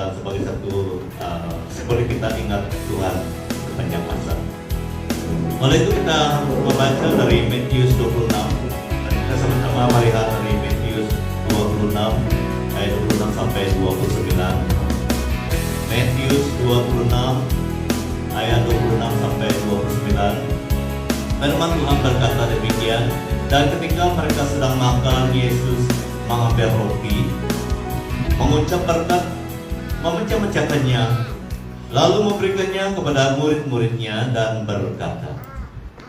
dan sebagai satu seperti kita ingat Tuhan sepanjang masa. Oleh itu kita membaca dari Matius 26 dan kita sama-sama melihat dari Matius 26 ayat 26 sampai 29. Matius 26 ayat 26 sampai 29. Firman Tuhan berkata demikian, dan ketika mereka sedang makan, Yesus mengambil roti, mengucap berkat, memecah-mecahkannya, lalu memberikannya kepada murid-muridnya dan berkata,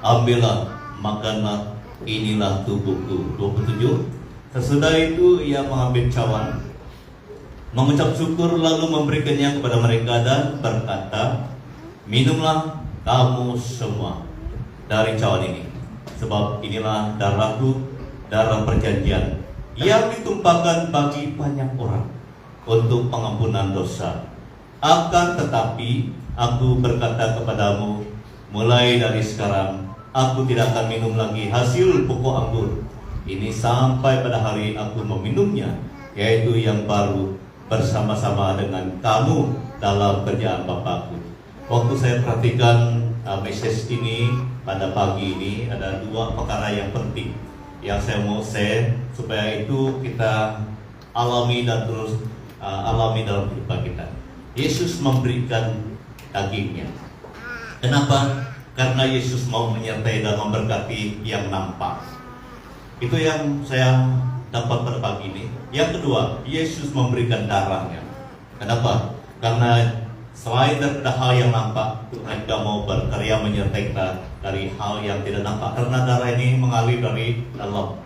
ambillah, makanlah, inilah tubuhku. 27. Sesudah itu ia mengambil cawan, mengucap syukur, lalu memberikannya kepada mereka dan berkata, minumlah kamu semua dari cawan ini, sebab inilah darahku, darah perjanjian yang ditumpahkan bagi banyak orang untuk pengampunan dosa. Akan tetapi aku berkata kepadamu, mulai dari sekarang aku tidak akan minum lagi hasil pokok anggur ini sampai pada hari aku meminumnya, yaitu yang baru bersama-sama dengan kamu dalam kerjaan Bapakku. Waktu saya perhatikan message ini pada pagi ini, ada dua perkara yang penting yang saya mau share supaya itu kita alami dan terus alami dalam kehidupan kita. Yesus memberikan dagingnya. Kenapa? Karena Yesus mau menyertai dan memberkati yang nampak. Itu yang saya dapat pada pagi ini. Yang kedua, Yesus memberikan darahnya. Kenapa? Karena selain daripada hal yang nampak, Tuhan juga mau berkarya menyertai kita dari hal yang tidak nampak. Karena darah ini mengalir dari dalam.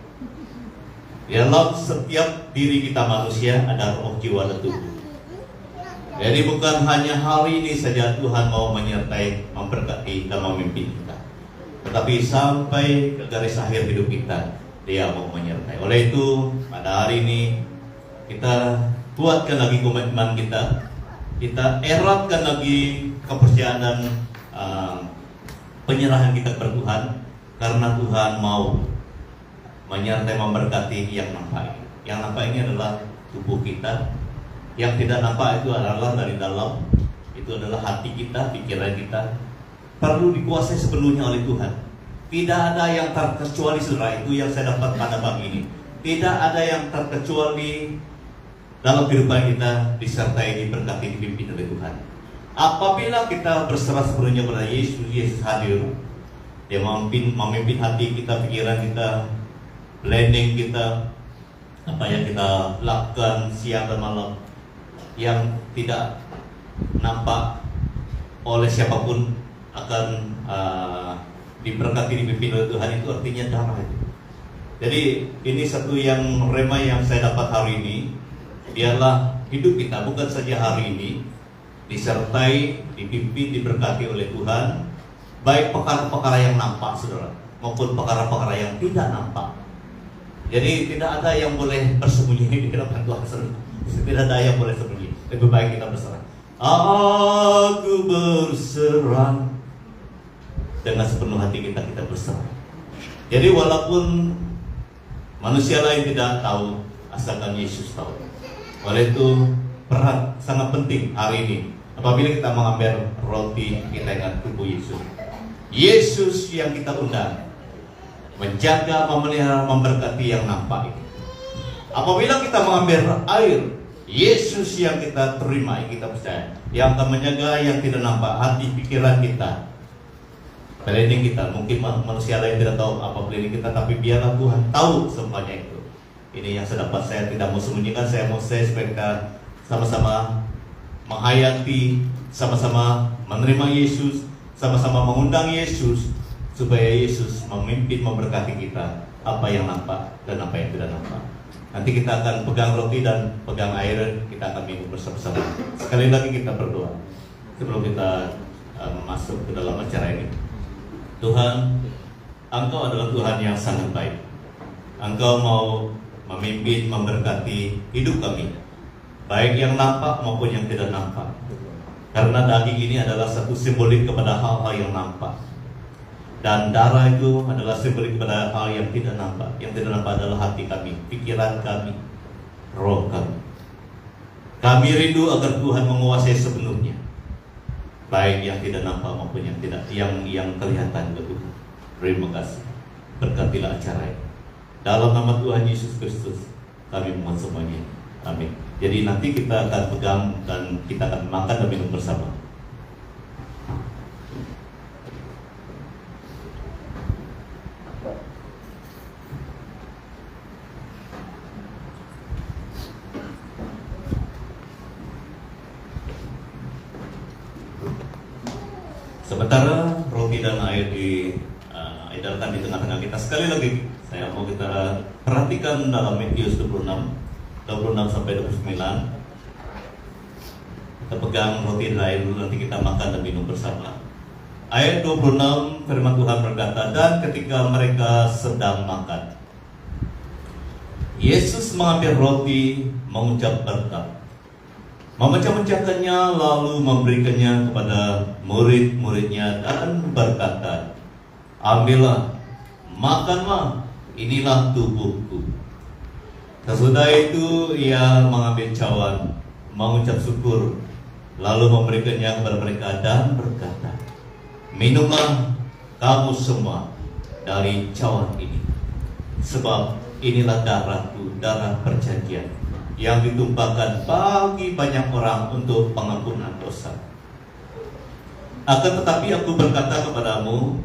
Di dalam setiap diri kita manusia ada roh, jiwa, dan tubuh. Jadi bukan hanya hari ini saja Tuhan mau menyertai, memberkati, dan memimpin kita, tetapi sampai ke garis akhir hidup kita, Dia mau menyertai. Oleh itu, pada hari ini kita kuatkan lagi komitmen kita. Kita eratkan lagi kepercayaan dan penyerahan kita kepada Tuhan, karena Tuhan mau menyertai, memberkati yang nampak. Yang nampak ini adalah tubuh kita. Yang tidak nampak itu adalah dari dalam. Itu adalah hati kita, pikiran kita. Perlu dikuasai sepenuhnya oleh Tuhan. Tidak ada yang terkecuali, saudara. Itu yang saya dapat pada pagi ini. Tidak ada yang terkecuali dalam kehidupan kita disertai, diberkati, dipimpin oleh Tuhan. Apabila kita berserah sepenuhnya kepada Yesus, Yesus hadir. Dia memimpin hati kita, pikiran kita, planning kita, apa yang kita lakukan siang dan malam, yang tidak nampak oleh siapapun akan diberkati, dipimpin oleh Tuhan. Itu artinya darah itu. Jadi ini satu yang rema yang saya dapat hari ini. Biarlah hidup kita bukan saja hari ini disertai, dipimpin, diberkati oleh Tuhan, baik perkara-perkara yang nampak, saudara, maupun perkara-perkara yang tidak nampak. Jadi tidak ada yang boleh bersembunyi di hadapan Tuhan, saudara. Tidak ada yang boleh sembunyi. Lebih baik kita berserah. Aku berserah. Dengan sepenuh hati kita berserah. Jadi walaupun manusia lain tidak tahu, asalkan Yesus tahu. Oleh itu peran sangat penting hari ini. Apabila kita mengambil roti, kita ingat tubuh Yesus. Yesus yang kita undang menjaga, memelihara, memberkati yang nampak ini. Apabila kita mengambil air, Yesus yang kita terima, yang kita percaya, yang akan menjaga yang tidak nampak, hati, pikiran kita, planning kita. Mungkin manusia lain tidak tahu apa planning kita, tapi biarlah Tuhan tahu semuanya itu. Ini yang saya dapat, saya tidak mau sembunyikan, saya mau share supaya kita sama-sama menghayati, sama-sama menerima Yesus, sama-sama mengundang Yesus, supaya Yesus memimpin, memberkati kita, apa yang nampak dan apa yang tidak nampak. Nanti kita akan pegang roti dan pegang air, kita akan minum bersama-sama. Sekali lagi kita berdoa sebelum kita masuk ke dalam acara ini. Tuhan, Engkau adalah Tuhan yang sangat baik. Engkau mau memimpin, memberkati hidup kami, baik yang nampak maupun yang tidak nampak. Karena daging ini adalah satu simbolik kepada hal-hal yang nampak, dan darah itu adalah simbolik kepada hal yang tidak nampak. Yang tidak nampak adalah hati kami, pikiran kami, roh kami. Kami rindu agar Tuhan menguasai sepenuhnya, baik yang tidak nampak maupun yang tidak yang kelihatan ke Tuhan. Terima kasih. Berkatilah acara ini. Dalam nama Tuhan Yesus Kristus kami mohon semuanya. Amin. Jadi nanti kita akan pegang dan kita akan makan dan minum bersama. Sementara roti dan air diedarkan di tengah-tengah kita, sekali lagi saya mau kita perhatikan dalam Matius 26 sampai 29. Kita pegang roti dan air dulu, nanti kita makan dan minum bersama. Ayat 26 firman Tuhan berkata, dan ketika mereka sedang makan, Yesus mengambil roti, mengucap berkat, memecah-mecahkannya, lalu memberikannya kepada murid-muridnya dan berkata, ambillah, makanlah, inilah tubuhku. Sesudah itu ia mengambil cawan, mengucap syukur, lalu memberikannya kepada mereka dan berkata, minumlah kamu semua dari cawan ini, sebab inilah darahku, darah perjanjian, yang ditumpahkan bagi banyak orang untuk pengampunan dosa. Akan tetapi aku berkata kepadamu,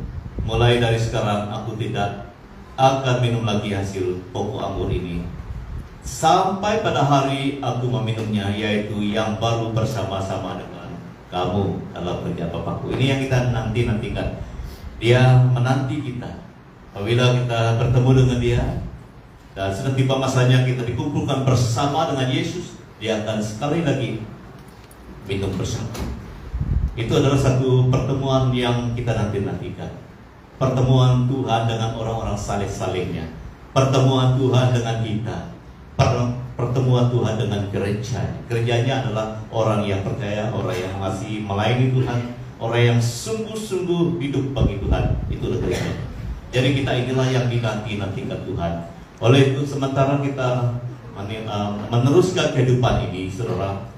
mulai dari sekarang aku tidak akan minum lagi hasil pokok anggur ini, sampai pada hari aku meminumnya, yaitu yang baru bersama-sama dengan kamu dalam kerja Bapakku. Ini yang kita nantikan. Dia menanti kita. Apabila kita bertemu dengan Dia, dan sudah tiba masanya kita dikumpulkan bersama dengan Yesus, Dia akan sekali lagi minum bersama. Itu adalah satu pertemuan yang kita nantikan. Pertemuan Tuhan dengan orang-orang saleh-salehnya, pertemuan Tuhan dengan kita, pertemuan Tuhan dengan gereja. Gerejanya adalah orang yang percaya, orang yang masih melayani Tuhan, orang yang sungguh-sungguh hidup bagi Tuhan. Itu gereja. Jadi kita inilah yang dinanti-nantikan Tuhan. Oleh itu sementara kita meneruskan kehidupan ini, saudara,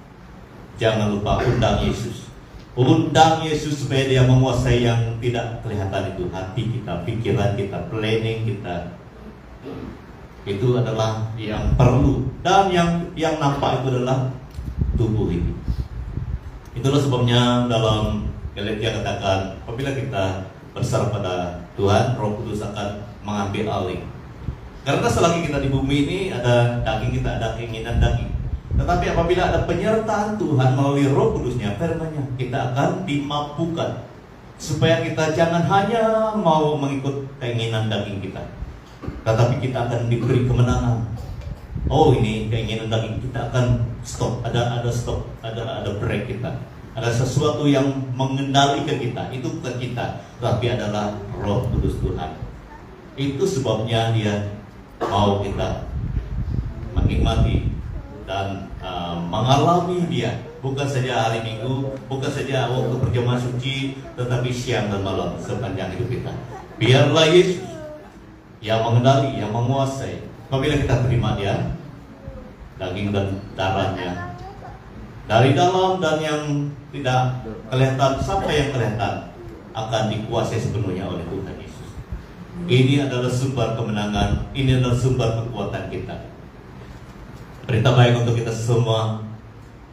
jangan lupa undang Yesus. Undang Yesus supaya Dia menguasai yang tidak kelihatan itu, hati kita, pikiran kita, planning kita. Itu adalah yang perlu, dan yang nampak itu adalah tubuh ini. Itulah sebabnya dalam Galatia katakan, apabila kita berserah pada Tuhan, Roh Kudus akan mengambil alih. Karena selagi kita di bumi ini ada daging, kita ada keinginan daging. Tetapi apabila ada penyertaan Tuhan melalui Roh Kudusnya, firman-Nya, kita akan dimampukan supaya kita jangan hanya mau mengikut keinginan daging kita, tetapi kita akan diberi kemenangan. Oh, ini keinginan daging, kita akan stop. Ada stop, ada break kita. Ada sesuatu yang mengendalikan kita. Itu bukan kita, tapi adalah Roh Kudus Tuhan. Itu sebabnya Dia mau kita menikmati dan mengalami Dia, bukan saja hari Minggu, bukan saja waktu perjamuan suci, tetapi siang dan malam sepanjang hidup kita. Biarlah Yesus yang mengendali, yang menguasai. Apabila kita terima Dia, daging dan darahnya, dari dalam dan yang tidak kelihatan sampai yang kelihatan, akan dikuasai sepenuhnya oleh Tuhan Yesus. Ini adalah sumber kemenangan, ini adalah sumber kekuatan kita. Berita baik untuk kita semua,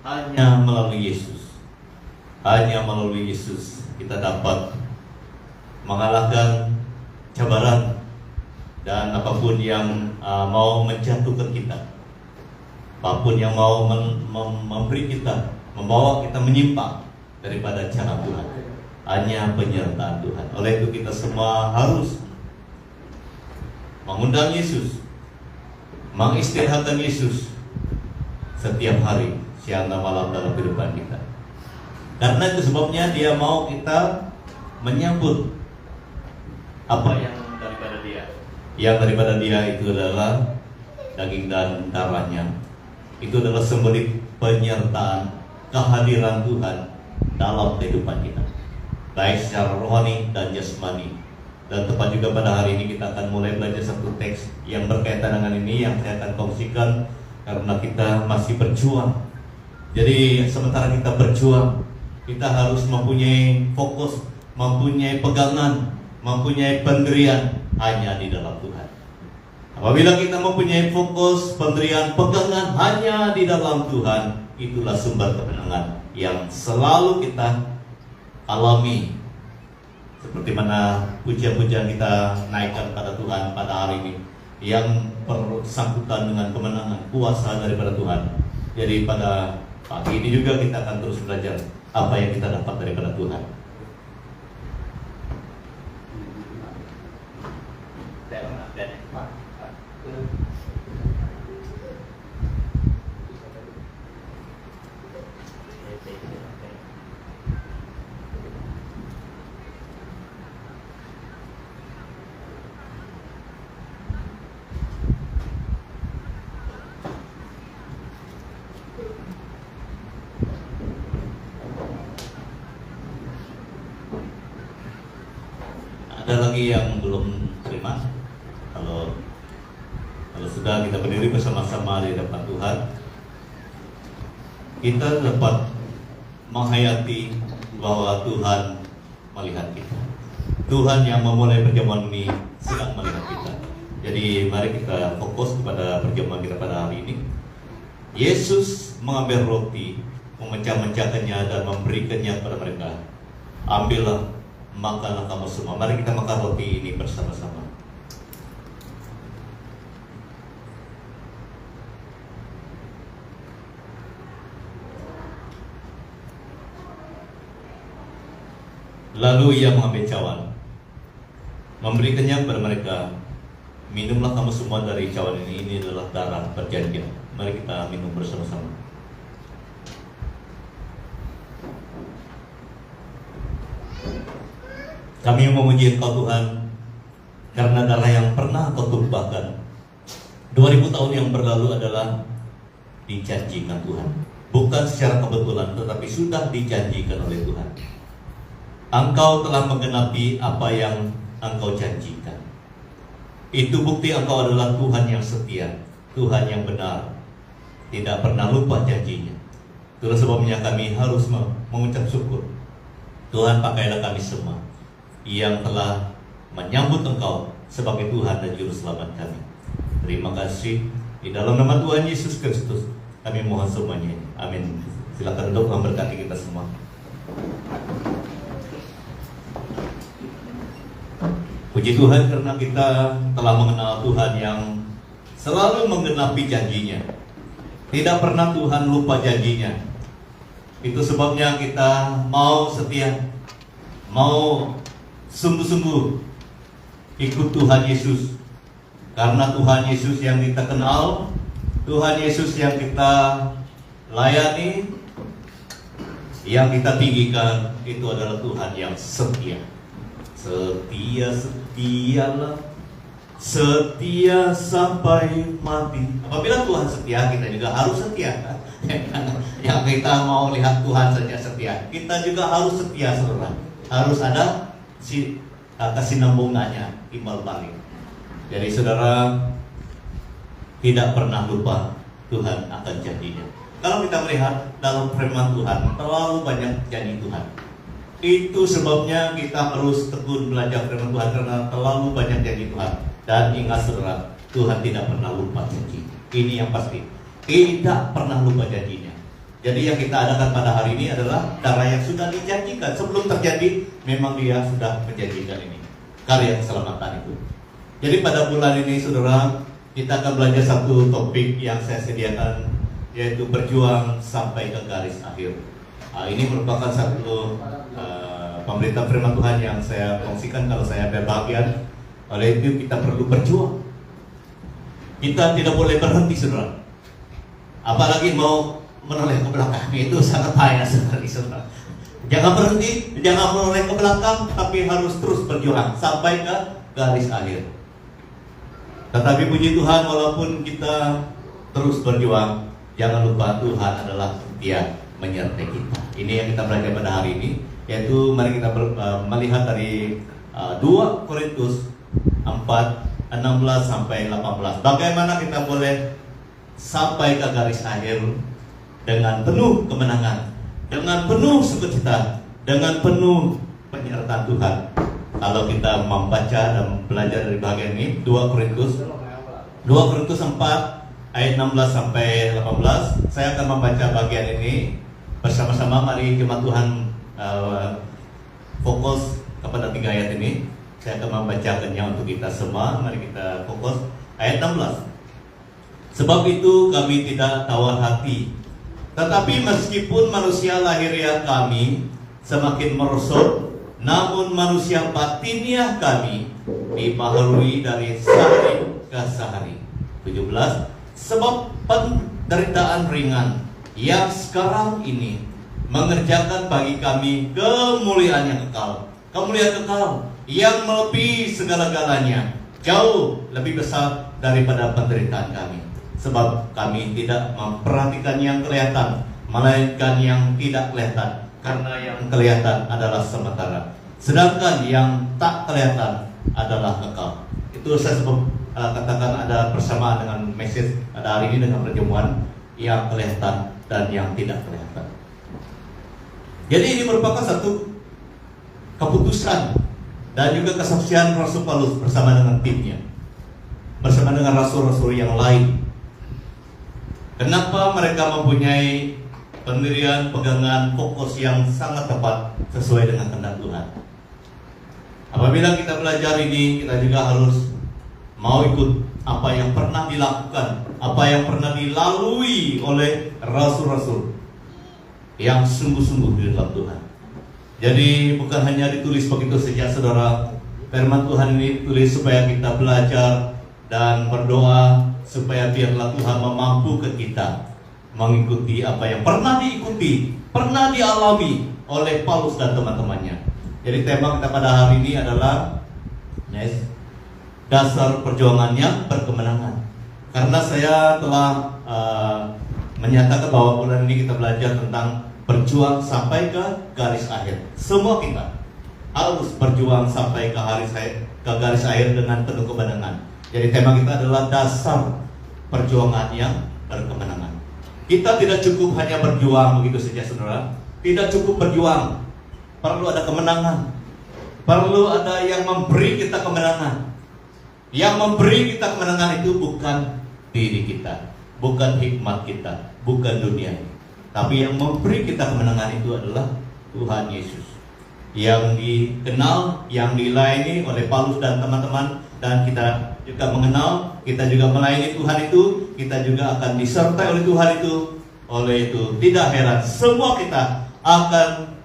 hanya melalui Yesus, hanya melalui Yesus kita dapat mengalahkan cabaran dan apapun yang mau menjatuhkan kita, apapun yang mau memberi kita, membawa kita menyimpang daripada cara Tuhan. Hanya penyertaan Tuhan. Oleh itu kita semua harus mengundang Yesus, mengistirahatkan Yesus setiap hari, siang dan malam dalam kehidupan kita. Karena itu sebabnya Dia mau kita menyambut apa yang daripada Dia. Yang daripada Dia itu adalah daging dan darahnya. Itu adalah sembolik penyertaan kehadiran Tuhan dalam kehidupan kita, baik secara rohani dan jasmani. Dan tepat juga pada hari ini kita akan mulai belajar satu teks yang berkaitan dengan ini, yang saya akan kongsikan karena kita masih berjuang Jadi sementara kita berjuang, kita harus mempunyai fokus, mempunyai pegangan, mempunyai pendirian hanya di dalam Tuhan. Apabila kita mempunyai fokus, pendirian, pegangan hanya di dalam Tuhan, itulah sumber kemenangan yang selalu kita alami. Seperti mana pujian-pujian kita naikkan pada Tuhan pada hari ini, yang bersangkutan dengan kemenangan, kuasa daripada Tuhan. Jadi pada pagi ini juga kita akan terus belajar apa yang kita dapat daripada Tuhan. Ada lagi yang belum terima? Kalau sudah, kita berdiri bersama-sama di depan Tuhan. Kita dapat menghayati bahwa Tuhan melihat kita. Tuhan yang memulai perjamuan ini sedang melihat kita. Jadi mari kita fokus kepada perjamuan kita pada hari ini. Yesus mengambil roti, memecah-mecahkannya dan memberikannya kepada mereka. Ambillah, makanlah kamu semua. Mari kita makan roti ini bersama-sama. Lalu ia mengambil cawan, memberikannya kepada mereka. Minumlah kamu semua dari cawan ini adalah darah perjanjian. Mari kita minum bersama-sama. Kami memuji Engkau Tuhan, karena darah yang pernah Kau tumpahkan 2000 tahun yang berlalu adalah dijanjikan Tuhan. Bukan secara kebetulan, tetapi sudah dijanjikan oleh Tuhan. Engkau telah menggenapi apa yang Engkau janjikan. Itu bukti Engkau adalah Tuhan yang setia, Tuhan yang benar, tidak pernah lupa janjinya. Itulah sebabnya kami harus mengucap syukur. Tuhan, pakailah kami semua yang telah menyambut Engkau sebagai Tuhan dan Juru Selamat kami. Terima kasih. Di dalam nama Tuhan Yesus Kristus kami mohon semuanya. Amin. Silakan duduk, memberkati kita semua. Puji Tuhan karena kita telah mengenal Tuhan yang selalu menggenapi janjinya. Tidak pernah Tuhan lupa janjinya. Itu sebabnya kita mau setia, mau sungguh-sungguh ikut Tuhan Yesus. Karena Tuhan Yesus yang kita kenal, Tuhan Yesus yang kita layani, yang kita tinggikan, itu adalah Tuhan yang setia. Setialah, setia sampai mati. Apabila Tuhan setia, kita juga harus setia. Yang kita mau lihat Tuhan saja setia, kita juga harus setia, saudara. Harus ada kesinambungannya, timbal balik. Jadi saudara tidak pernah lupa Tuhan akan janjinya. Kalau kita melihat dalam firman Tuhan, terlalu banyak janji Tuhan. Itu sebabnya kita harus tekun belajar firman Tuhan, karena terlalu banyak janji Tuhan. Dan ingat saudara, Tuhan tidak pernah lupa janji. Ini yang pasti, tidak pernah lupa janjinya. Jadi yang kita adakan pada hari ini adalah darah yang sudah dijanjikan. Sebelum terjadi, memang Dia sudah menjanjikan ini, karya keselamatan itu. Jadi pada bulan ini saudara, kita akan belajar satu topik yang saya sediakan, yaitu berjuang sampai ke garis akhir. Ini merupakan satu pemberitahuan firman Tuhan yang saya kongsikan kalau saya berbahagian. Oleh itu kita perlu berjuang. Kita tidak boleh berhenti saudara. Apalagi mau menoleh ke belakang, itu sangat bahaya sekali saudara. Jangan berhenti, jangan menoleh ke belakang, tapi harus terus berjuang sampai ke garis akhir. Tetapi puji Tuhan, walaupun kita terus berjuang, jangan lupa Tuhan adalah setia menyertai kita. Ini yang kita belajar pada hari ini, yaitu mari kita melihat dari 2 Korintus 4:16 sampai 18. Bagaimana kita boleh sampai ke garis akhir dengan penuh kemenangan, dengan penuh sukacita, dengan penuh penyertaan Tuhan. Kalau kita membaca dan belajar dari bagian ini, 2 Korintus 4 ayat 16 sampai 18. Saya akan membaca bagian ini bersama-sama. Mari jemaat Tuhan fokus kepada 3 ayat ini. Saya akan membacakannya untuk kita semua. Mari kita fokus ayat 16. Sebab itu kami tidak tawar hati, tetapi meskipun manusia lahiriah kami semakin merosot, namun manusia batiniah kami dibaharui dari sehari ke sehari. 17. Sebab penderitaan ringan yang sekarang ini mengerjakan bagi kami kemuliaan yang kekal. Kemuliaan kekal yang melebihi segala-galanya, jauh lebih besar daripada penderitaan kami. Sebab kami tidak memperhatikan yang kelihatan, melainkan yang tidak kelihatan. Karena yang kelihatan adalah sementara, sedangkan yang tak kelihatan adalah kekal. Itu saya sebut katakan ada persamaan dengan message pada hari ini dengan perjamuan yang kelihatan dan yang tidak kelihatan. Jadi ini merupakan satu keputusan dan juga kesaksian Rasul Paulus bersama dengan timnya, bersama dengan rasul-rasul yang lain. Kenapa mereka mempunyai pendirian, pegangan, fokus yang sangat tepat sesuai dengan kehendak Tuhan. Apabila kita belajar ini, kita juga harus mau ikut apa yang pernah dilakukan, apa yang pernah dilalui oleh rasul-rasul yang sungguh-sungguh di dalam Tuhan. Jadi bukan hanya ditulis begitu saja, saudara. Firman Tuhan ini ditulis supaya kita belajar dan berdoa supaya biarlah Tuhan memampukan kita mengikuti apa yang pernah diikuti, pernah dialami oleh Paulus dan teman-temannya. Jadi tema kita pada hari ini adalah dasar perjuangan yang berkemenangan. Karena saya telah menyatakan bahwa bulan ini kita belajar tentang berjuang sampai ke garis akhir. Semua kita harus berjuang sampai ke garis akhir dengan penuh kemenangan. Jadi tema kita adalah dasar perjuangan yang berkemenangan. Kita tidak cukup hanya berjuang begitu saja, saudara. Tidak cukup berjuang, perlu ada kemenangan. Perlu ada yang memberi kita kemenangan. Yang memberi kita kemenangan itu bukan diri kita, bukan hikmat kita, bukan dunia ini. Tapi yang memberi kita kemenangan itu adalah Tuhan Yesus, yang dikenal, yang dilayani oleh Paulus dan teman-teman. Dan kita juga mengenal, kita juga melayani Tuhan itu, kita juga akan disertai oleh Tuhan itu. Oleh itu tidak heran semua kita akan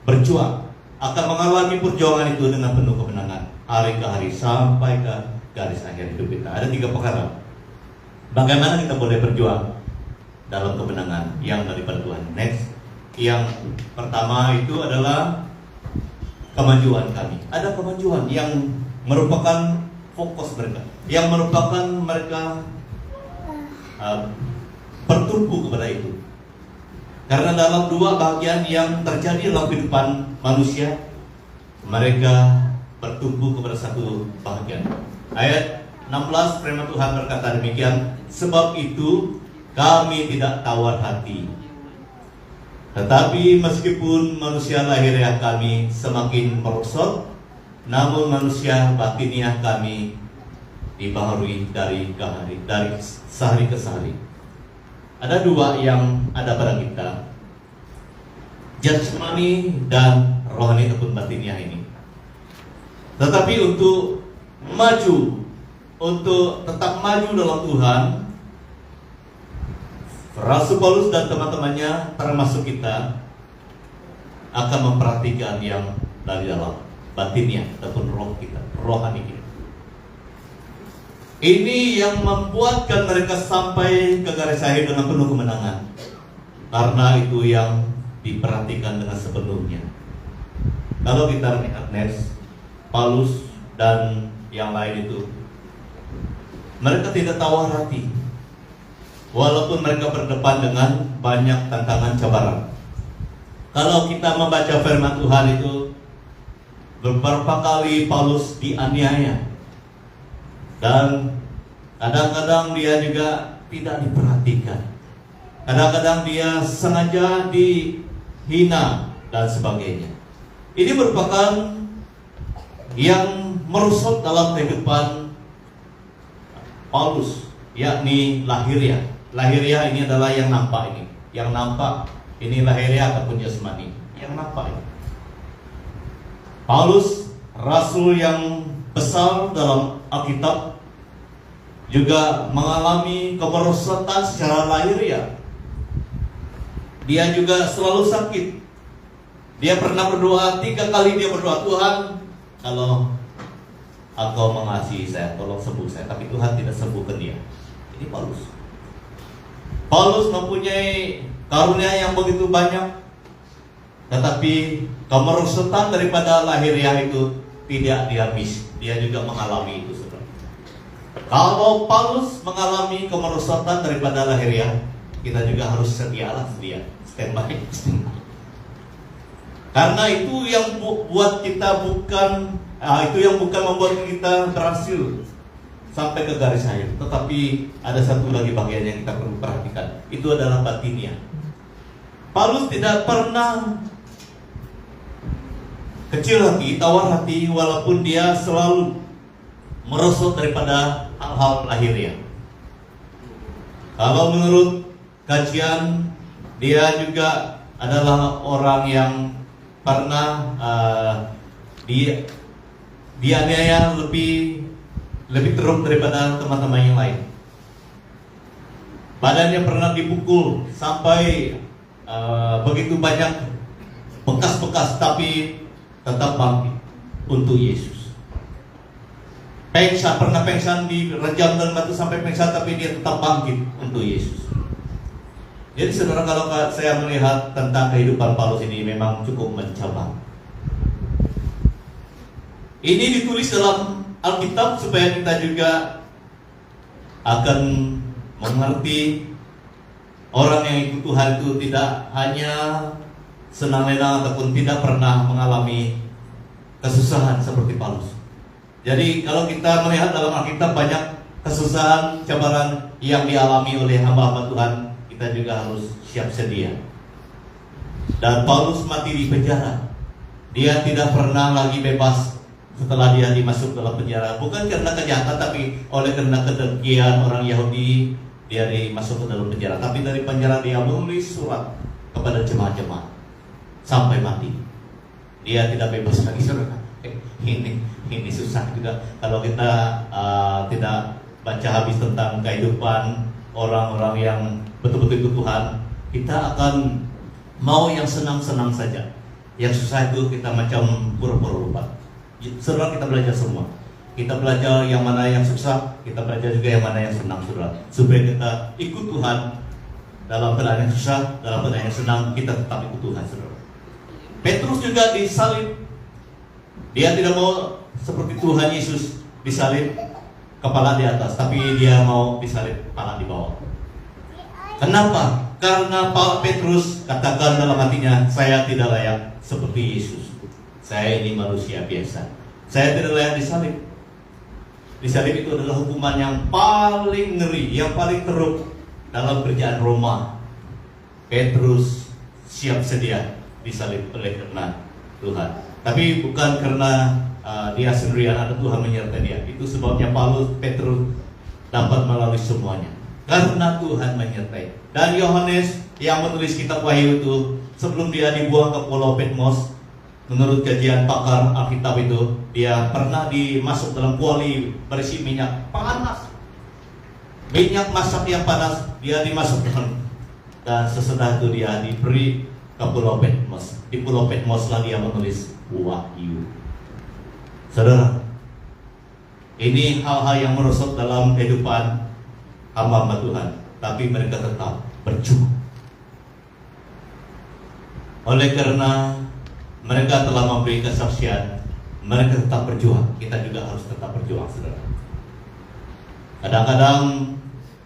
berjuang, akan mengalami perjuangan itu dengan penuh kemenangan hari ke hari sampai ke garis akhir hidup kita. Ada 3 perkara bagaimana kita boleh berjuang dalam kemenangan yang daripada Tuhan. Next, yang pertama itu adalah kemajuan kami. Ada kemajuan yang merupakan fokus mereka, yang merupakan mereka bertumpu kepada itu. Karena dalam 2 bagian yang terjadi dalam kehidupan manusia, mereka bertumpu kepada satu bagian. Ayat 16 firman Tuhan berkata demikian, sebab itu kami tidak tawar hati, tetapi meskipun manusia lahiriah kami semakin merosot, namun manusia batiniah kami dibaharui dari sehari ke sehari. Ada 2 yang ada pada kita, jasmani dan rohani ataupun batiniah ini. Tetapi untuk maju, untuk tetap maju dalam Tuhan, Rasul Paulus dan teman-temannya termasuk kita akan memperhatikan yang dari dalam batinnya ataupun roh kita, rohani kita. Ini yang membuatkan mereka sampai ke garis akhir dengan penuh kemenangan. Karena itu yang diperhatikan dengan sepenuhnya. Kalau kita lihat next, Paulus dan yang lain itu, mereka tidak tawar hati, walaupun mereka berdepan dengan banyak tantangan cabaran. Kalau kita membaca firman Tuhan itu, beberapa kali Paulus dianiaya, dan kadang-kadang dia juga tidak diperhatikan. Kadang-kadang dia sengaja dihina dan sebagainya. Ini merupakan yang merosot dalam kehidupan Paulus, yakni lahiriah. Lahiriah ini adalah yang nampak ini. Yang nampak ini lahiriah ataupun jasmani. Yang nampak ini. Paulus, rasul yang besar dalam Alkitab, juga mengalami kemerosotan secara lahiriah. Dia juga selalu sakit. Dia pernah berdoa 3 kali, dia berdoa, Tuhan, kalau Engkau mengasihi saya, tolong sembuh saya. Tapi Tuhan tidak sembuhkan dia. Ini Paulus. Paulus mempunyai karunia yang begitu banyak, tetapi kemerosotan daripada lahiriah itu tidak dia miss. Dia juga mengalami itu, saudara. Kalau Paulus mengalami kemerosotan daripada lahiriah, kita juga harus sedia, standby. Karena itu yang buat kita itu yang bukan membuat kita berhasil sampai ke garis akhir. Tetapi ada satu lagi bagian yang kita perlu perhatikan. Itu adalah batinnya. Paulus tidak pernah kecil hati, tawar hati, walaupun dia selalu merosot daripada hal-hal lahiriah. Kalau menurut kajian, dia juga adalah orang yang pernah dianiaya lebih teruk daripada teman-teman yang lain. Badannya pernah dipukul sampai begitu banyak bekas-bekas, tapi tetap bangkit untuk Yesus. Pernah pengsan, direjam dan batu sampai pengsan, tapi dia tetap bangkit untuk Yesus. Jadi saudara, kalau saya melihat tentang kehidupan Paulus ini memang cukup mencabar. Ini ditulis dalam Alkitab supaya kita juga akan mengerti orang yang ikut Tuhan itu tidak hanya senang-senang ataupun tidak pernah mengalami kesusahan seperti Paulus. Jadi kalau kita melihat dalam Alkitab banyak kesusahan, cabaran yang dialami oleh hamba-hamba Tuhan, kita juga harus siap sedia. Dan Paulus mati di penjara. Dia tidak pernah lagi bebas setelah dia dimasuk dalam penjara. Bukan karena kejahatan, tapi oleh karena kedengkian orang Yahudi, dia dimasuk ke dalam penjara. Tapi dari penjara dia menulis surat kepada jemaat-jemaat sampai mati. Dia tidak bebas lagi, saudara. Ini susah juga kalau kita tidak baca habis tentang kehidupan orang-orang yang betul-betul ikut Tuhan. Kita akan mau yang senang-senang saja. Yang susah itu kita macam pura-pura lupa. Saudara, kita belajar semua. Kita belajar yang mana yang susah, kita belajar juga yang mana yang senang, saudara. Supaya kita ikut Tuhan dalam keadaan yang susah, dalam keadaan yang senang, kita tetap ikut Tuhan, saudara. Petrus juga disalib. Dia tidak mau seperti Tuhan Yesus disalib kepala di atas, tapi dia mau disalib kepala di bawah. Kenapa? Karena Pak Petrus katakan dalam hatinya, saya tidak layak seperti Yesus. Saya ini manusia biasa. Saya tidak layak disalib. Disalib itu adalah hukuman yang paling ngeri, yang paling teruk dalam kerajaan Roma. Petrus siap sedia disalib oleh karena Tuhan. Tapi bukan karena dia sendirian, ada Tuhan menyertai dia. Itu sebabnya Petrus dapat melalui semuanya karena Tuhan menyertai. Dan Yohanes yang menulis kitab Wahyu itu, sebelum dia dibuang ke Pulau Patmos, menurut kajian pakar Alkitab itu, dia pernah dimasuk dalam kuali berisi minyak panas, minyak masak yang panas, dia dimasukkan. Dan sesudah itu dia diberi ke Pulau Patmos. Di Pulau Patmos lah dia menulis Wahyu. Saudara, ini hal-hal yang merosot dalam kehidupan hamba-hamba Tuhan, tapi mereka tetap berjuang. Oleh karena mereka telah memberi kesaksian, mereka tetap berjuang. Kita juga harus tetap berjuang, saudara. Kadang-kadang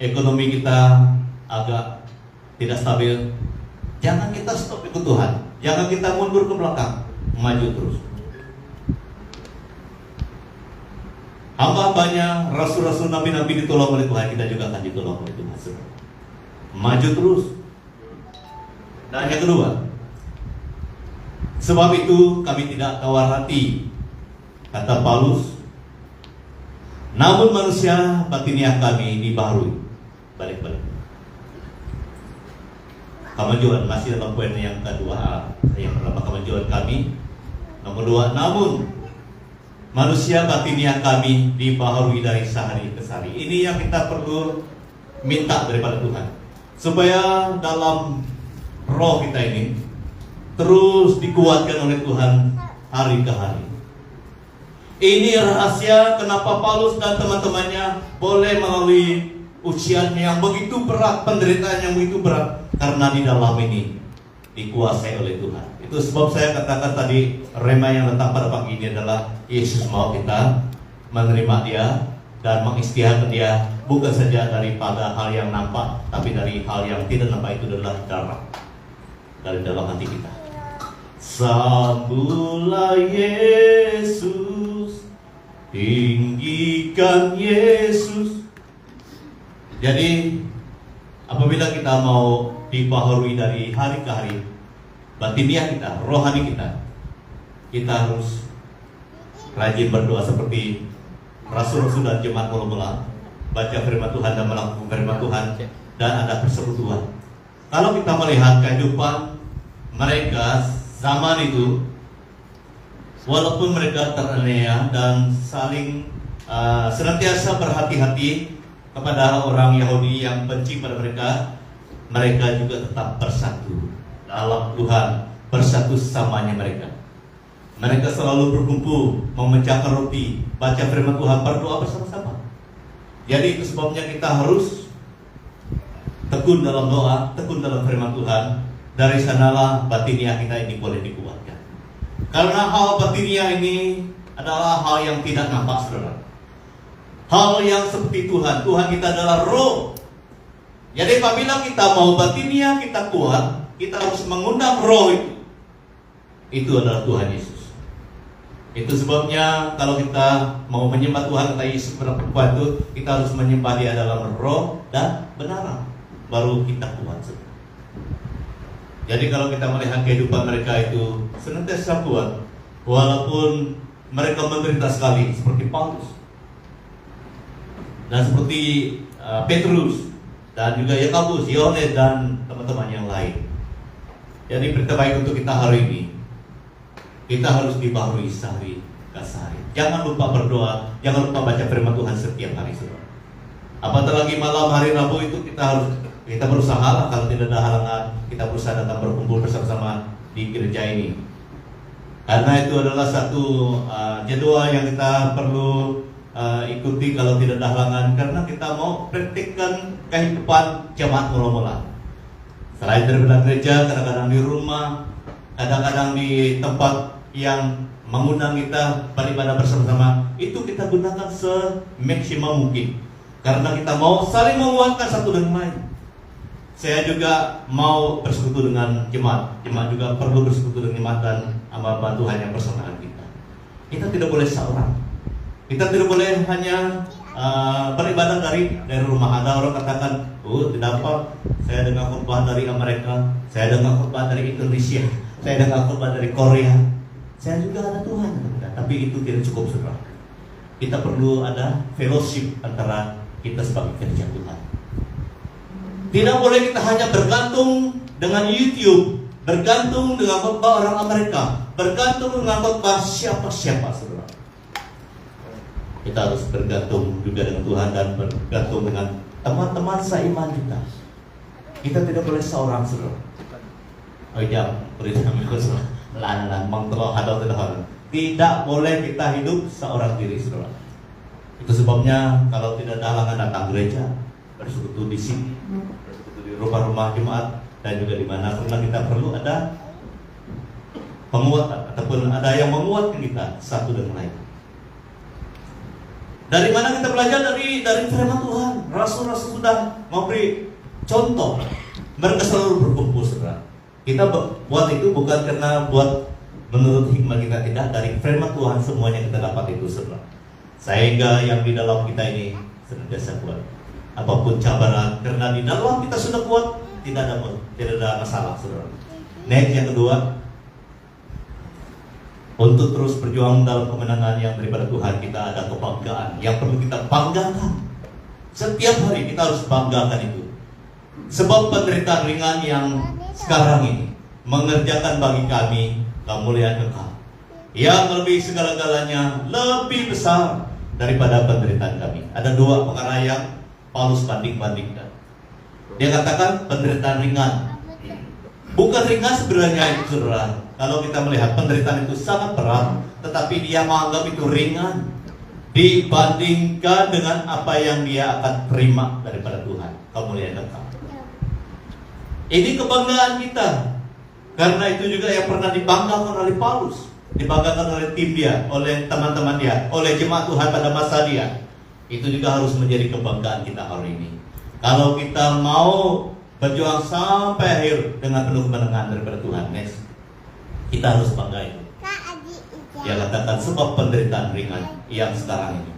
ekonomi kita agak tidak stabil. Jangan kita stop ikut Tuhan. Jangan kita mundur ke belakang, maju terus. Hamba-hambanya, rasul-rasul, nabi-nabi ditolong oleh Tuhan, kita juga akan ditolong oleh Tuhan. Maju terus, Dan yang kedua, sebab itu kami tidak tawar hati, kata Paulus, namun manusia batiniah kami dibaharui. Balik-balik. Kemajuan masih dalam poin yang kedua. Yang pertama kemajuan kami. Nomor dua, namun manusia batiniah kami dibaharui dari sehari ke hari. Ini yang kita perlu minta daripada Tuhan, supaya dalam roh kita ini terus dikuatkan oleh Tuhan hari ke hari. Ini rahasia kenapa Paulus dan teman-temannya boleh melalui ujian yang begitu berat, penderitaan yang begitu berat, karena di dalam ini dikuasai oleh Tuhan. Itu sebab saya katakan tadi, rema yang datang pada pagi ini adalah Yesus mau kita menerima Dia dan mengistiadatkan Dia, bukan saja daripada hal yang nampak, tapi dari hal yang tidak nampak. Itu adalah darah dari dalam hati kita. Sambutlah Yesus, tinggikan Yesus. Jadi apabila kita mau dibaharui dari hari ke hari, batiniah kita, rohani kita harus rajin berdoa seperti Rasul-Rasul dan jemaat mula-mula, baca firman Tuhan dan melakukan firman Tuhan, dan ada persekutuan. Kalau kita melihat kehidupan mereka zaman itu, walaupun mereka teraniaya dan saling senantiasa berhati-hati kepada orang Yahudi yang benci pada mereka, mereka juga tetap bersatu dalam Tuhan, bersatu sesamanya mereka. Mereka selalu berkumpul, memecahkan roti, baca firman Tuhan, berdoa bersama-sama. Jadi itu sebabnya kita harus tekun dalam doa, tekun dalam firman Tuhan. Dari sanalah batiniah kita ini boleh dikuatkan. Karena hal batiniah ini adalah hal yang tidak nampak, saudara. Hal yang seperti Tuhan. Tuhan kita adalah roh. Jadi apabila kita mau batiniah kita kuat, kita harus mengundang roh itu. Itu adalah Tuhan Yesus. Itu sebabnya kalau kita mau menyembah Tuhan, kata Yesus kepada perempuan itu, kita harus menyembah Dia dalam roh dan benar, baru kita kuat. Jadi kalau kita melihat kehidupan mereka itu senantiasa kuat, walaupun mereka menderita sekali, seperti Paulus dan seperti Petrus dan juga Yakobus, Yohanes dan teman-teman yang lain. Jadi berita baik untuk kita hari ini, kita harus dibaharui sehari ke hari. Jangan lupa berdoa, jangan lupa baca firman Tuhan setiap hari, saudara. Apatah lagi malam hari Rabu itu kita berusaha lah, kalau tidak ada halangan, kita berusaha datang berkumpul bersama-sama di gereja ini. Karena itu adalah satu jadwal yang kita perlu ikuti kalau tidak ada halangan, karena kita mau praktikkan kehidupan jemaat mula-mula. Selain daripada gereja, kadang-kadang di rumah, kadang-kadang di tempat yang mengundang kita beribadah bersama-sama, itu kita gunakan semaksimal mungkin, karena kita mau saling menguatkan satu dengan lain. Saya juga mau bersekutu dengan jemaat juga perlu bersekutu dengan jemaat dan hamba Tuhan yang bersama kita. Kita tidak boleh seorang, kita tidak boleh hanya beribadah dari rumah. Ada orang katakan, tidak apa, saya dengar khotbah dari Amerika, saya dengar khotbah dari Indonesia, saya dengar khotbah dari Korea, saya juga ada Tuhan. Tapi itu tidak cukup, saudara. Kita perlu ada fellowship antara kita sebagai kerja Tuhan. Tidak boleh kita hanya bergantung dengan YouTube, bergantung dengan khotbah orang Amerika, bergantung dengan khotbah siapa-siapa, saudara. Kita harus bergantung juga dengan Tuhan dan bergantung dengan teman-teman seiman kita. Kita tidak boleh seorang, saudara. Tidak boleh kita hidup seorang diri, saudara. Itu sebabnya kalau tidak ada halangan datang gereja, bersekutu di sini, bersekutu di rumah-rumah jemaat, dan juga di mana pernah kita perlu ada penguatan ataupun ada yang menguatkan kita satu dengan lain. Dari mana kita belajar? Dari firman Tuhan. Rasul-rasul sudah memberi contoh. Mereka selalu berkumpul, saudara. Kita buat itu bukan karena buat menurut hikmah kita, tidak. Dari firman Tuhan semuanya kita dapat itu, saudara. Sehingga yang di dalam kita ini senantiasa kuat apapun cabaran, karena di dalam kita sudah kuat, tidak ada tidak ada masalah, saudara. Next, yang kedua, untuk terus berjuang dalam kemenangan yang daripada Tuhan, kita ada kebanggaan yang perlu kita banggakan. Setiap hari kita harus banggakan itu. Sebab penderitaan ringan yang sekarang ini mengerjakan bagi kami kemuliaan kekal yang lebih segala-galanya lebih besar daripada penderitaan kami. Ada dua perkara yang Paulus banding-bandingkan. Dia katakan penderitaan ringan. Bukan ringan sebenarnya itu, saudara. Kalau kita melihat penderitaan itu sangat berat, tetapi dia menganggap itu ringan dibandingkan dengan apa yang dia akan terima daripada Tuhan, kemuliaan kekal. Ini kebanggaan kita. Karena itu juga yang pernah dibanggakan oleh Paulus, dibanggakan oleh tim dia, oleh teman-teman dia, oleh jemaat Tuhan pada masa dia. Itu juga harus menjadi kebanggaan kita hari ini. Kalau kita mau berjuang sampai akhir dengan penuh kemenangan daripada Tuhan, kita harus bangga itu. Dia katakan sebab penderitaan ringan yang sekarang ini.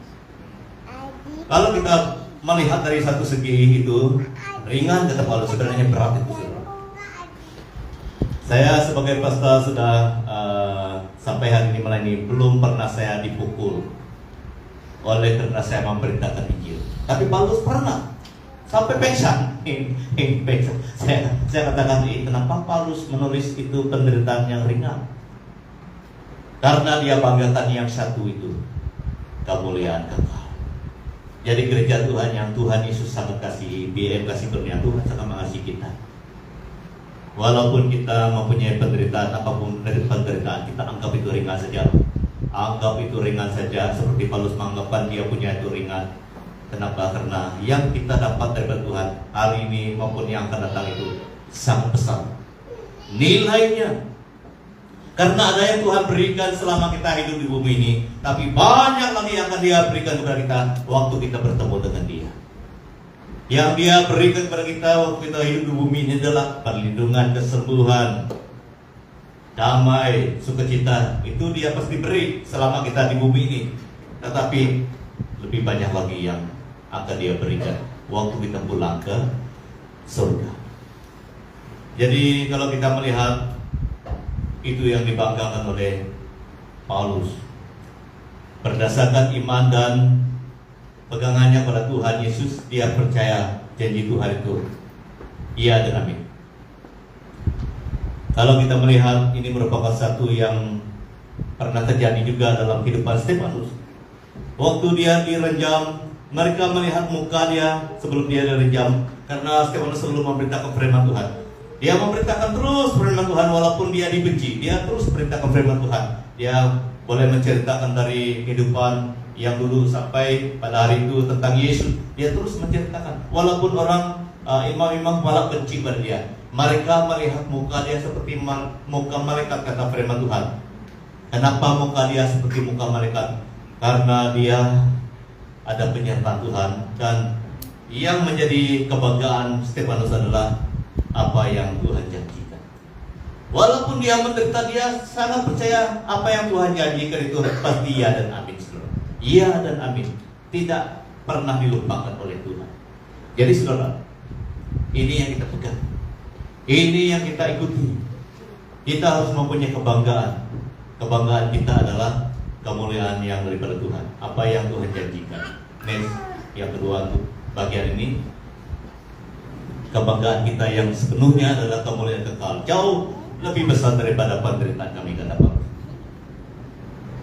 Kalau kita melihat dari satu segi itu ringan, kata Paulus, sebenarnya berat itu, saudara. Saya sebagai pastor sudah sampai hari ini melayani, belum pernah saya dipukul oleh karena saya memberitakan Injil. Tapi Paulus pernah sampai pingsan. Saya katakan, kenapa Paulus menulis itu penderitaan yang ringan? Karena dia banggakan yang satu itu, kemuliaan kekal. Jadi gereja Tuhan yang Tuhan Yesus sangat kasihi, BM kasih karunia Tuhan sangat mengasihi kita. Walaupun kita mempunyai penderitaan apapun dari penderitaan, kita anggap itu ringan saja. Anggap itu ringan saja, seperti Paulus menganggapkan dia punya itu ringan. Kenapa? Karena yang kita dapat dari Tuhan hari ini maupun yang akan datang itu sangat besar nilainya. Karena ada yang Tuhan berikan selama kita hidup di bumi ini, tapi banyak lagi yang akan Dia berikan kepada kita waktu kita bertemu dengan Dia. Yang Dia berikan kepada kita waktu kita hidup di bumi ini adalah perlindungan, kesembuhan, damai, sukacita. Itu Dia pasti beri selama kita di bumi ini. Tetapi lebih banyak lagi yang akan Dia berikan waktu kita pulang ke surga. Jadi kalau kita melihat itu yang dibanggakan oleh Paulus, berdasarkan iman dan pegangannya pada Tuhan Yesus, dia percaya janji Tuhan itu iya dan amin. Kalau kita melihat ini merupakan satu yang pernah terjadi juga dalam kehidupan Stefanus. Waktu dia direnjam, mereka melihat muka dia sebelum dia direnjam, karena Stefanus selalu memberitakan firman Tuhan. Dia memberitakan terus firman Tuhan walaupun dia dibenci. Dia terus memberitakan firman Tuhan. Dia boleh menceritakan dari kehidupan yang dulu sampai pada hari itu tentang Yesus. Dia terus menceritakan. Walaupun orang imam-imam malah benci pada dia, mereka melihat muka dia seperti muka malaikat, kata firman Tuhan. Kenapa muka dia seperti muka malaikat? Karena dia ada penyertaan Tuhan. Dan yang menjadi kebanggaan Stefanus adalah apa yang Tuhan janjikan. Walaupun dia menderita, dia sangat percaya apa yang Tuhan janjikan itu pasti iya dan amin, saudara. Iya dan amin, tidak pernah dilupakan oleh Tuhan. Jadi saudara, ini yang kita pegang, ini yang kita ikuti. Kita harus mempunyai kebanggaan. Kebanggaan kita adalah kemuliaan yang daripada Tuhan, apa yang Tuhan janjikan. Next, yang kedua untuk bagian ini, kebanggaan kita yang sepenuhnya adalah kemuliaan kekal, jauh lebih besar daripada penderitaan kami, kata Paulus.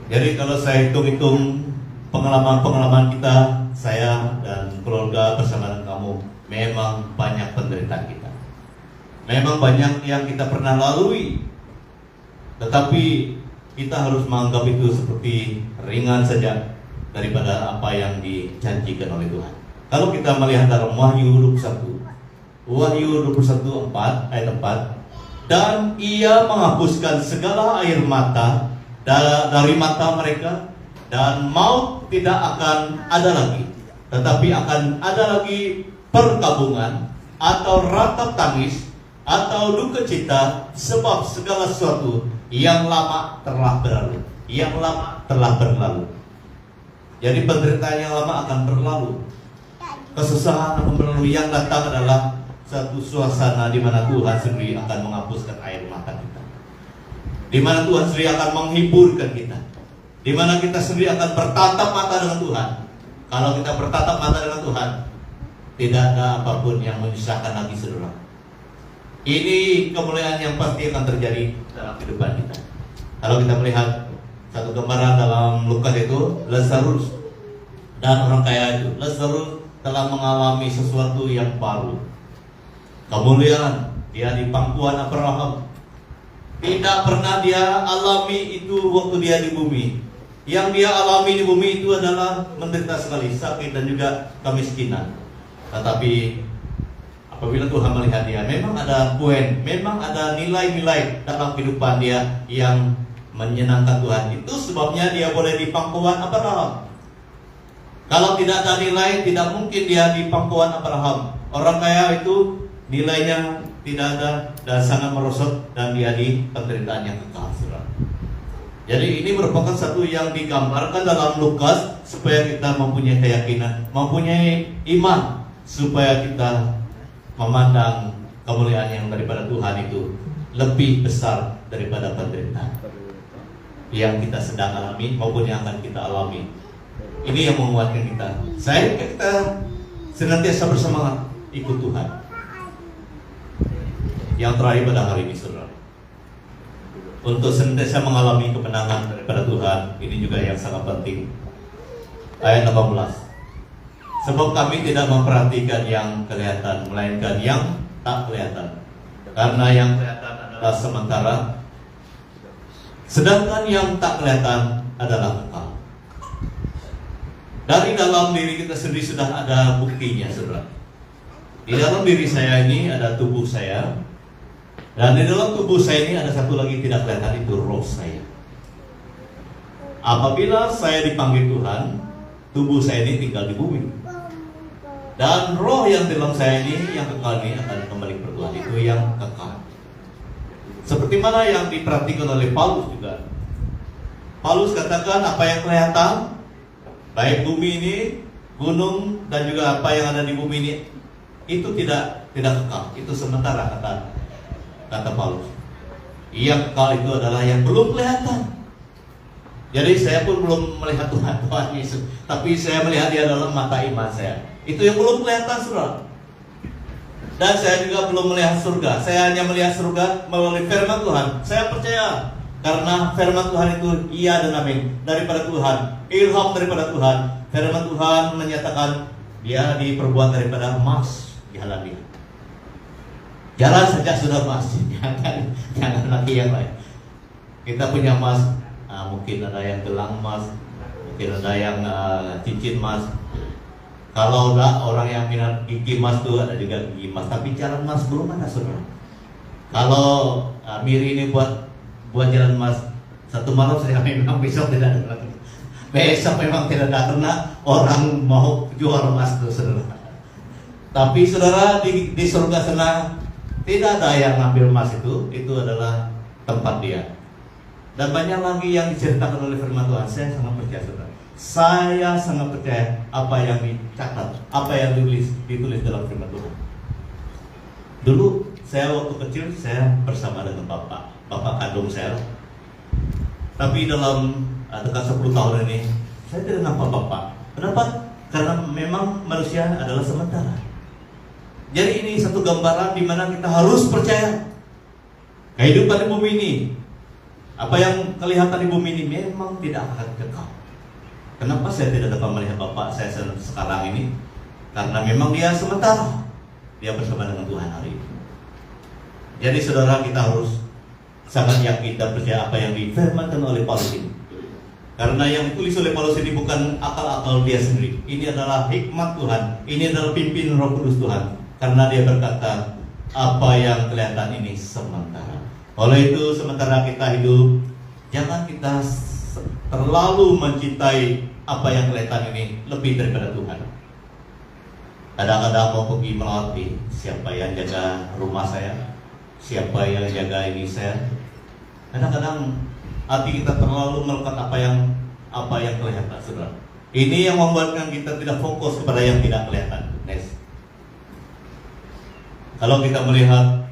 Jadi kalau saya hitung-hitung pengalaman-pengalaman kita, saya dan keluarga bersama dengan kamu, memang banyak penderitaan kita. Memang banyak yang kita pernah lalui, tetapi kita harus menganggap itu seperti ringan saja daripada apa yang dijanjikan oleh Tuhan. Kalau kita melihat dalam Wahyu 21:4 ayat 4, dan Ia menghapuskan segala air mata dari mata mereka, dan maut tidak akan ada lagi, tetapi akan ada lagi perkabungan atau ratap tangis atau duka cita, sebab segala sesuatu yang lama telah berlalu. Yang lama telah berlalu. Jadi penderitaan yang lama akan berlalu, kesusahan akan berlalu. Yang datang adalah satu suasana di mana Tuhan sendiri akan menghapuskan air mata kita, di mana Tuhan sendiri akan menghiburkan kita, di mana kita sendiri akan bertatap mata dengan Tuhan. Kalau kita bertatap mata dengan Tuhan, tidak ada apapun yang menyusahkan lagi, saudara. Ini kemuliaan yang pasti akan terjadi dalam kehidupan kita. Kalau kita melihat satu gambaran dalam Lukas itu, Lazarus dan orang kaya itu. Lazarus telah mengalami sesuatu yang baru. Kemuliaan, dia di pangkuan Abraham. Tidak pernah dia alami itu waktu dia di bumi. Yang dia alami di bumi itu adalah menderita sekali, sakit dan juga kemiskinan. Tetapi apabila Tuhan melihat dia, memang ada poin, memang ada nilai-nilai dalam kehidupan dia yang menyenangkan Tuhan. Itu sebabnya dia boleh di pangkuan Abraham. Kalau tidak ada nilai, tidak mungkin dia di pangkuan Abraham. Orang kaya itu nilainya tidak ada dan sangat merosot, dan dia di penderitaan yang kekal, saudara. Jadi ini merupakan satu yang digambarkan dalam Lukas supaya kita mempunyai keyakinan, mempunyai iman, supaya kita memandang kemuliaan yang daripada Tuhan itu lebih besar daripada penderitaan yang kita sedang alami maupun yang akan kita alami. Ini yang menguatkan kita. Kita senantiasa bersemangat ikut Tuhan. Yang terakhir pada hari ini, saudara, untuk senantiasa mengalami kemenangan daripada Tuhan, ini juga yang sangat penting. Ayat 18. Sebab kami tidak memperhatikan yang kelihatan, melainkan yang tak kelihatan. Karena yang kelihatan adalah sementara, sedangkan yang tak kelihatan adalah kekal. Dari dalam diri kita sendiri sudah ada buktinya, saudara. Di dalam diri saya ini ada tubuh saya, dan di dalam tubuh saya ini ada satu lagi tidak kelihatan, itu roh saya. Apabila saya dipanggil Tuhan, tubuh saya ini tinggal di bumi, dan roh yang di dalam saya ini yang kekal ini akan kembali ke Tuhan, itu yang kekal. Seperti mana yang diperhatikan oleh Paulus juga. Paulus katakan apa yang kelihatan, baik bumi ini, gunung, dan juga apa yang ada di bumi ini, itu tidak kekal, itu sementara, kata Paulus. Yang kekal itu adalah yang belum kelihatan. Jadi saya pun belum melihat Tuhan Yesus, tapi saya melihat dia dalam mata iman saya. Itu yang belum kelihatan, saudara. Dan saya juga belum melihat surga. Saya hanya melihat surga melalui firman Tuhan. Saya percaya karena firman Tuhan itu iya dan amin daripada Tuhan, ilham daripada Tuhan. Firman Tuhan menyatakan dia diperbuat daripada emas, jalan dia. Jalan saja sudah emas, jangan lagi yang lain. Kita punya emas, mungkin ada yang gelang emas, mungkin ada yang cincin emas. Kalau orang yang minat gigi emas tuh ada juga gigi emas, tapi jalan emas belum ada, saudara. Kalau Miri ini buat jalan emas, satu malam saya memang besok tidak ada lagi. Besok memang tidak ada karena orang mau jual emas tuh, saudara. Tapi saudara di surga sana tidak ada yang ngambil emas itu adalah tempat dia. Dan banyak lagi yang diceritakan oleh firman Tuhan. Saya sangat percaya, saudara. Saya sangat percaya apa yang dicatat, apa yang ditulis dalam firman Tuhan. Dulu saya waktu kecil saya bersama dengan bapak kandung saya. Tapi dalam dekat 10 tahun ini saya tidak nampak bapak. Kenapa? Karena memang manusia adalah sementara. Jadi ini satu gambaran di mana kita harus percaya kehidupan di bumi ini, apa yang kelihatan di bumi ini memang tidak akan kekal. Kenapa saya tidak dapat melihat bapak saya sekarang ini? Karena memang dia sementara. Dia bersama dengan Tuhan hari ini. Jadi saudara, kita harus sangat yakin dan percaya apa yang difirmankan oleh Paulus ini. Karena yang ditulis oleh Paulus ini bukan akal-akal dia sendiri. Ini adalah hikmat Tuhan. Ini adalah pimpin Roh Kudus Tuhan. Karena dia berkata, apa yang kelihatan ini sementara. Oleh itu, sementara kita hidup, jangan kita terlalu mencintai apa yang kelihatan ini lebih daripada Tuhan. Kadang-kadang mau pergi melatih, siapa yang jaga rumah saya, siapa yang jaga ini saya. Kadang-kadang hati kita terlalu melekat apa yang kelihatan, saudara. Ini yang membuatkan kita tidak fokus kepada yang tidak kelihatan. Next. Kalau kita melihat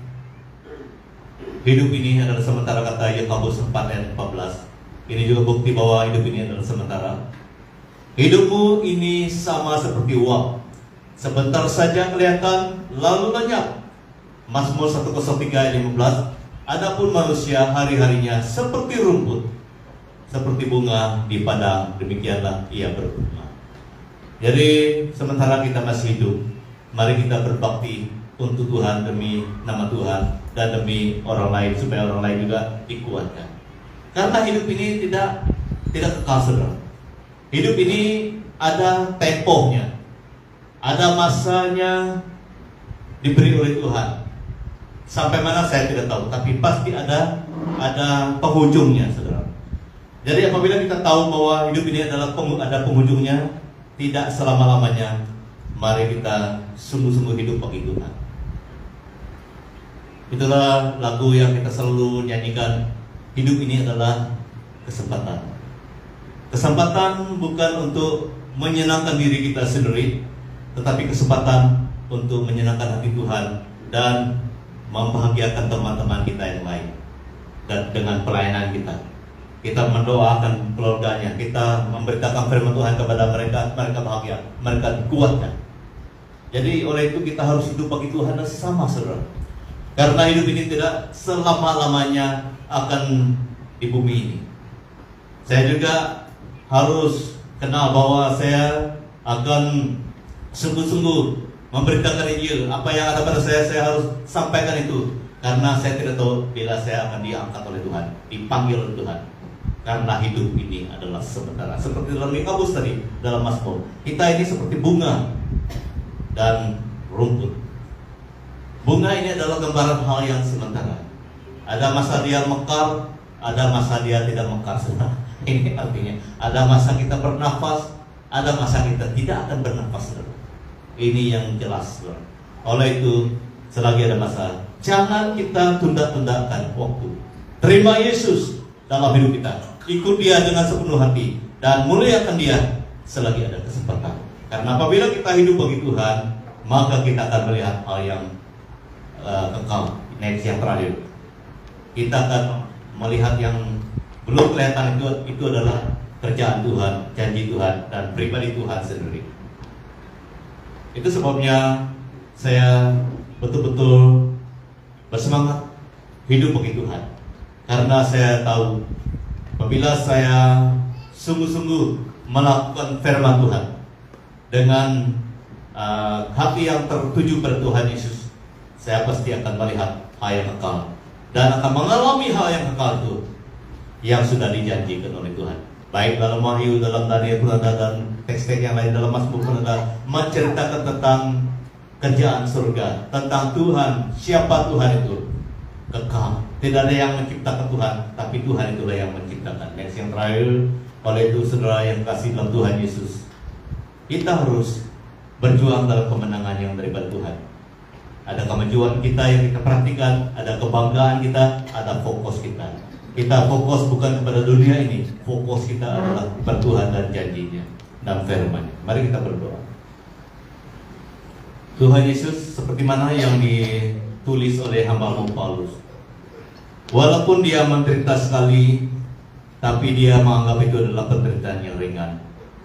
hidup ini adalah sementara, kata Yakobus 4 ayat 14. Ini juga bukti bahwa hidup ini adalah sementara. Hidupmu ini sama seperti uap, sebentar saja kelihatan lalu lenyap. Mazmur 103 ayat 15. Adapun manusia hari-harinya seperti rumput, seperti bunga di padang, demikianlah ia berbunga. Jadi sementara kita masih hidup, mari kita berbakti untuk Tuhan demi nama Tuhan dan demi orang lain, supaya orang lain juga dikuatkan. Karena hidup ini tidak kekal, saudara. Hidup ini ada tempohnya, ada masanya diberi oleh Tuhan. Sampai mana saya tidak tahu, tapi pasti ada penghujungnya, saudara. Jadi apabila kita tahu bahwa hidup ini adalah ada penghujungnya, tidak selama-lamanya, mari kita sungguh-sungguh hidup bagi Tuhan. Itulah lagu yang kita selalu nyanyikan. Hidup ini adalah kesempatan. Kesempatan bukan untuk menyenangkan diri kita sendiri, tetapi kesempatan untuk menyenangkan hati Tuhan dan membahagiakan teman-teman kita yang lain. Dan dengan pelayanan kita mendoakan keluarganya, kita memberitakan firman Tuhan kepada mereka bahagia, mereka dikuatkan. Jadi oleh itu kita harus hidup bagi Tuhan dan sesama, saudara. Karena hidup ini tidak selama-lamanya akan di bumi ini. Saya juga harus kenal bahwa saya akan sungguh-sungguh memberitakan Injil. Apa yang ada pada saya harus sampaikan itu. Karena saya tidak tahu bila saya akan diangkat oleh Tuhan, dipanggil oleh Tuhan. Karena hidup ini adalah sementara. Seperti dalam Yakobus tadi, dalam Mazmur, kita ini seperti bunga dan rumput. Bunga ini adalah gambaran hal yang sementara. Ada masa dia mekar, ada masa dia tidak mekar. Ini artinya ada masa kita bernafas, ada masa kita tidak akan bernafas. Ini yang jelas. Oleh itu, selagi ada masa, jangan kita tunda-tundakan waktu. Terima Yesus dalam hidup kita, ikut Dia dengan sepenuh hati, dan muliakan Dia selagi ada kesempatan. Karena apabila kita hidup bagi Tuhan, maka kita akan melihat hal yang kekal. Next, yang terakhir, kita akan melihat yang belum kelihatan, itu adalah kerjaan Tuhan, janji Tuhan, dan pribadi Tuhan sendiri. Itu sebabnya saya betul-betul bersemangat hidup bagi Tuhan. Karena saya tahu apabila saya sungguh-sungguh melakukan firman Tuhan dengan hati yang tertuju pada Tuhan Yesus, saya pasti akan melihat hal yang kekal dan akan mengalami hal yang kekal itu yang sudah dijanjikan oleh Tuhan. Baik dalam Wahyu, dalam Daniel pun ada, dan teks-teks yang lain dalam Mazmur pun ada, menceritakan tentang kerjaan surga, tentang Tuhan, siapa Tuhan itu, kekal. Tidak ada yang menciptakan Tuhan, tapi Tuhan itulah yang menciptakan. Next, yang terakhir, oleh itu saudara yang kasih dalam Tuhan Yesus, kita harus berjuang dalam kemenangan yang daripada Tuhan. Ada kemajuan kita yang kita perhatikan, ada kebanggaan kita, ada fokus kita. Kita fokus bukan kepada dunia ini, fokus kita adalah kepada Tuhan dan janjinya dan firman-Nya. Mari kita berdoa. Tuhan Yesus, seperti mana yang ditulis oleh hamba-Mu Paulus, walaupun dia menderita sekali, tapi dia menganggap itu adalah penderitaan yang ringan.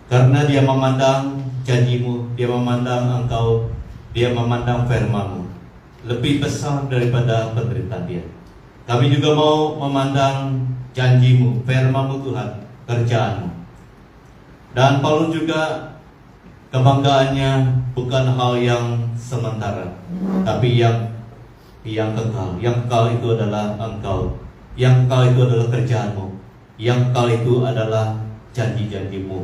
Karena dia memandang janji-Mu, dia memandang Engkau, dia memandang firman-Mu lebih besar daripada penderitaan dia. Kami juga mau memandang janji-Mu, firman-Mu Tuhan, kerjaan-Mu. Dan Paulus juga kebanggaannya bukan hal yang sementara, tapi yang kekal. Yang kekal itu adalah Engkau. Yang kekal itu adalah kerjaan-Mu. Yang kekal itu adalah janji-janji-Mu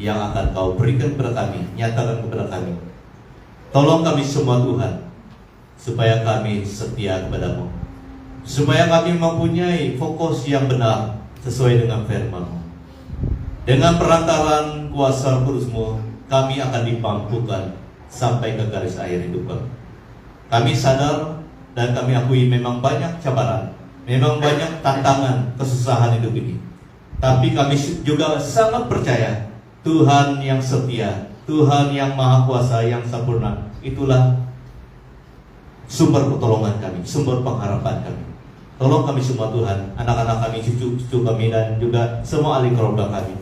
yang akan Kau berikan kepada kami, nyatakan kepada kami. Tolong kami semua Tuhan, supaya kami setia kepada-Mu, supaya kami mempunyai fokus yang benar sesuai dengan firman-Mu. Dengan perantaran kuasa kudus-Mu, kami akan dipampukan sampai ke garis akhir hidup kami. Kami sadar dan kami akui memang banyak cabaran, memang banyak tantangan, kesusahan hidup ini. Tapi kami juga sangat percaya Tuhan yang setia, Tuhan yang maha kuasa, yang sempurna, itulah sumber pertolongan kami, sumber pengharapan kami. Tolong kami semua Tuhan, anak-anak kami, cucu-cucu kami, dan juga semua ahli keluarga kami.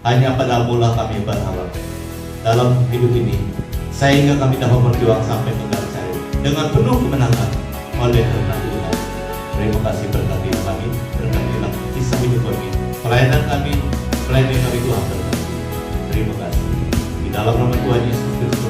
Hanya pada mula kami berharap dalam hidup ini, sehingga kami dapat berjuang sampai ke garis akhir dengan penuh kemenangan oleh karena Tuhan. Terima kasih, berkati kami, berkatilah kisah hidup kami, pelayanan kami Tuhan berkati. Terima kasih. Di dalam nama Tuhan Yesus Kristus